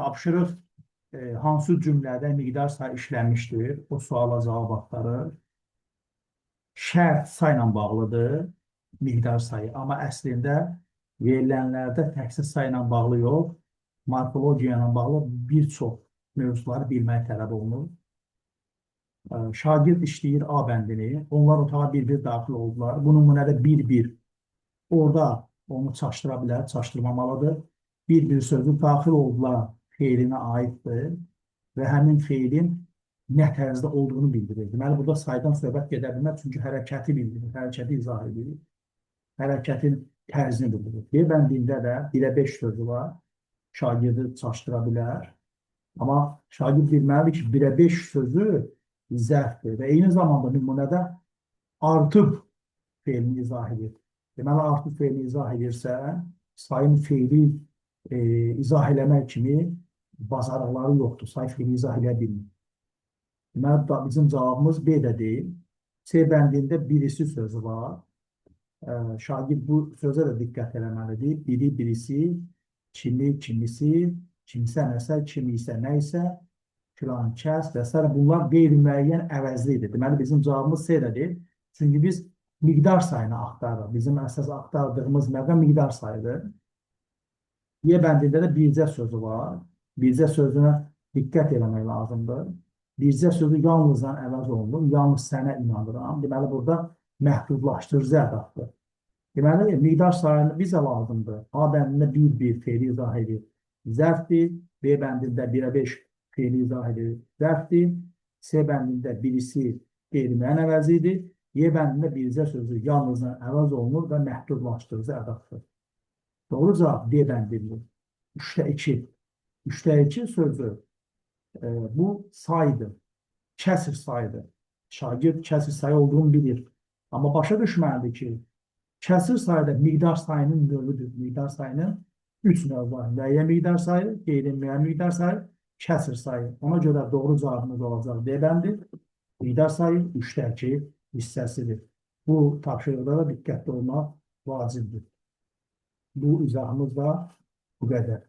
Tapşırıq hansı cümlədə miqdar sayı işlənmişdir? O suala cavab axtarır. Şərt sayla bağlıdır, miqdar sayı. Amma əslində verilənlərdə təkcə sayla bağlı yox, morfologiya ilə bağlı bir çox mövzuları bilmək tələb olunur. Şagird işləyir A bəndini, onlar otağa bir-bir daxil oldular. Bu nümunədə bir-bir orada onu çaşdıra bilər, çaşdırmamalıdır. Bir-bir sözü daxil oldular feilinə aiddir və həmin feilin nə tərzdə olduğunu bildirir. Deməli, burada saydan söhbət gedə bilməz, çünki hərəkəti bildirir, hərəkəti izah edir, hərəkətin tərzini bildirir. B bəndində də 1-ə 5 sözü var, şagirdi çaşdıra bilər. Amma şagird bilməlidir ki, 1-ə 5 sözü zərfdir və eyni zamanda nümunədə artıb feilini izah edir. Deməli, artıb feilini izah edirsə, sayın feili izah eləmək kimi bacarıqları yoxdur. Say feili izah eləyə bilmir. Deməli, bizim cavabımız B-də deyil. C bəndində birisi sözü var. Şagird bu sözə də diqqət eləməlidir. Biri, birisi, kimi, kimisi, kimsə nəsə, kimi isə nə isə, filan, kəs və s. Bunlar qeyri-müəyyən əvəzlidir. Deməli, bizim cavabımız C-dədir. Çünki biz miqdar sayını axtarırıq. Bizim əsas axtardığımız məqam miqdar sayıdır. Y bəndində də bircə sözü var. Bircə sözünə diqqət eləmək lazımdır. Bircə sözü yalnızdan əvəz olunur. Yalnız sənə inanıram. Deməli, burada məhdudlaşdırıcı ədaddır. Deməli, miqdar sayını bizə lazımdır. A bəndində bir feili izah edir. Zərfdir. B bəndində 1-ə 5 feili izah edir. Zərfdir. C bəndində birisi qeyri-müəyyən əvəzidir. Y bəndində bircə sözü yalnızdan əvəz olunur və məhdudlaşdırıcı ədaddır. Doğru cavab D bəndidir. 3-də 2. 3-də 2 sözü bu saydır. Kəsir saydır. Şagird kəsir sayı olduğunu bilir. Amma başa düşməlidir ki, kəsir sayıda miqdar sayının növüdür. Miqdar sayının 3 növü var. Müəyyən miqdar sayı, qeyri-müəyyən miqdar sayı, kəsir sayı. Ona görə doğru cavabımız olacaq D bəndi. Miqdar sayı 3-də 2 hissəsidir. Bu tapşırıqda da diqqətli olmaq vacibdir. Bu izahımız da bu qədər.